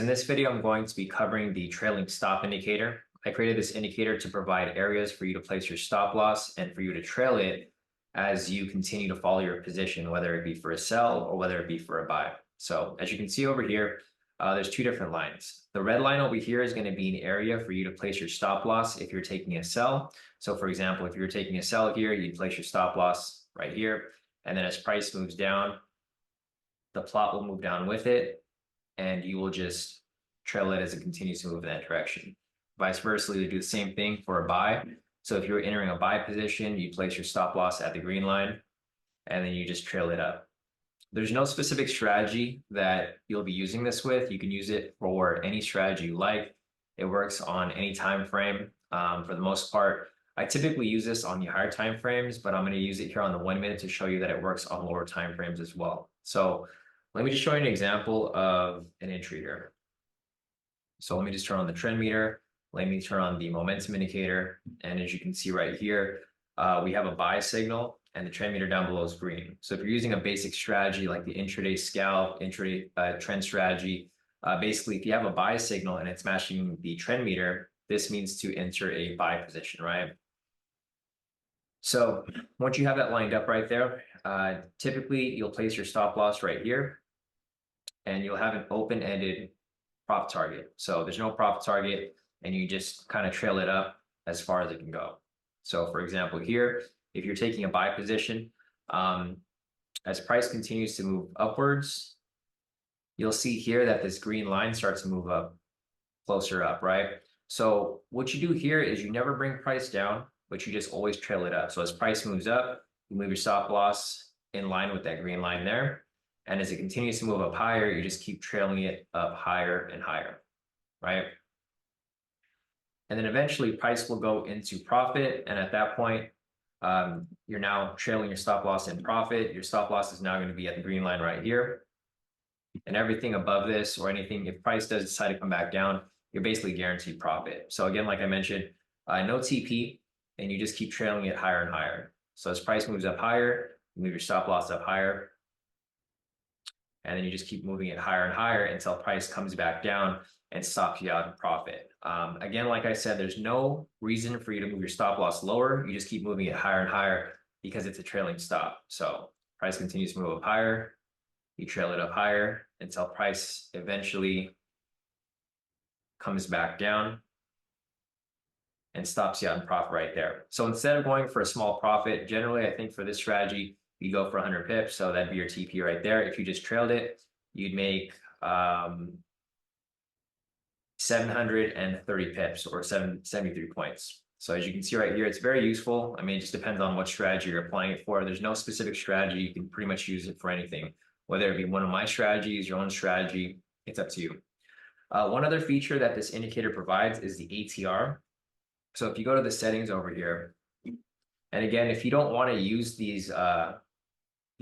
in this video, I'm going to be covering the trailing stop indicator. I created this indicator to provide areas for you to place your stop loss and for you to trail it as you continue to follow your position, whether it be for a sell or whether it be for a buy. So as you can see over here, there's two different lines. The red line over here is going to be an area for you to place your stop loss if you're taking a sell. So for example, if you're taking a sell here, you'd place your stop loss right here. And then as price moves down, the plot will move down with it, and you will just trail it as it continues to move in that direction. Vice versa, you do the same thing for a buy. So if you're entering a buy position, you place your stop loss at the green line, and then you just trail it up. There's no specific strategy that you'll be using this with. You can use it for any strategy you like. It works on any time frame. For the most part, I typically use this on the higher time frames, but I'm going to use it here on the 1 minute to show you that it works on lower time frames as well. So let me just show you an example of an entry here. So let me just turn on the trend meter. Let me turn on the momentum indicator. And as you can see right here, we have a buy signal and the trend meter down below is green. So if you're using a basic strategy like the intraday scalp, intraday trend strategy, basically if you have a buy signal and it's matching the trend meter, this means to enter a buy position, right? So once you have that lined up right there, typically you'll place your stop loss right here and you'll have an open-ended profit target. So there's no profit target and you just kind of trail it up as far as it can go. So for example, here, if you're taking a buy position, as price continues to move upwards, you'll see here that this green line starts to move up, closer up, right? So what you do here is you never bring price down, but you just always trail it up. So as price moves up, you move your stop loss in line with that green line there. And as it continues to move up higher, you just keep trailing it up higher and higher, right? And then eventually price will go into profit. And at that point, you're now trailing your stop loss in profit. Your stop loss is now going to be at the green line right here. And everything above this or anything, if price does decide to come back down, you're basically guaranteed profit. So again, like I mentioned, no TP, and you just keep trailing it higher and higher. So as price moves up higher, you move your stop loss up higher. And then you just keep moving it higher and higher until price comes back down and stops you out in profit. Again, like I said, there's no reason for you to move your stop loss lower. You just keep moving it higher and higher because it's a trailing stop. So price continues to move up higher. You trail it up higher until price eventually comes back down and stops you out in profit right there. So instead of going for a small profit, generally, I think for this strategy, you go for 100 pips. So that'd be your TP right there. If you just trailed it, you'd make 730 pips or 73 points. So as you can see right here, it's very useful. I mean, it just depends on what strategy you're applying it for. There's no specific strategy. You can pretty much use it for anything, whether it be one of my strategies, your own strategy, it's up to you. One other feature that this indicator provides is the ATR. So if you go to the settings over here, and again, if you don't want to use these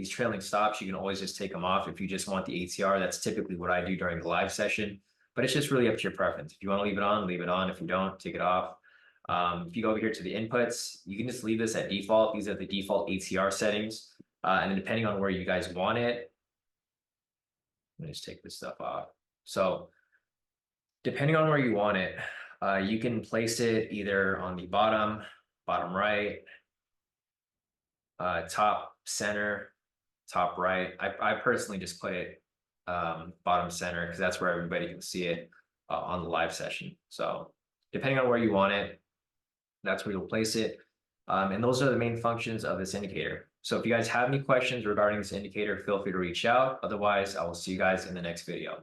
trailing stops, you can always just take them off. If you just want the ATR, that's typically what I do during the live session, but it's just really up to your preference. If you want to leave it on, leave it on. If you don't, take it off. If you go over here to the inputs, you can just leave this at default. These are the default ATR settings. And then depending on where you guys want it, let me just take this stuff off. So depending on where you want it, you can place it either on the bottom right, top center, top right. I personally just put it bottom center because that's where everybody can see it on the live session. So depending on where you want it, that's where you'll place it. And those are the main functions of this indicator. So if you guys have any questions regarding this indicator, feel free to reach out. Otherwise, I will see you guys in the next video.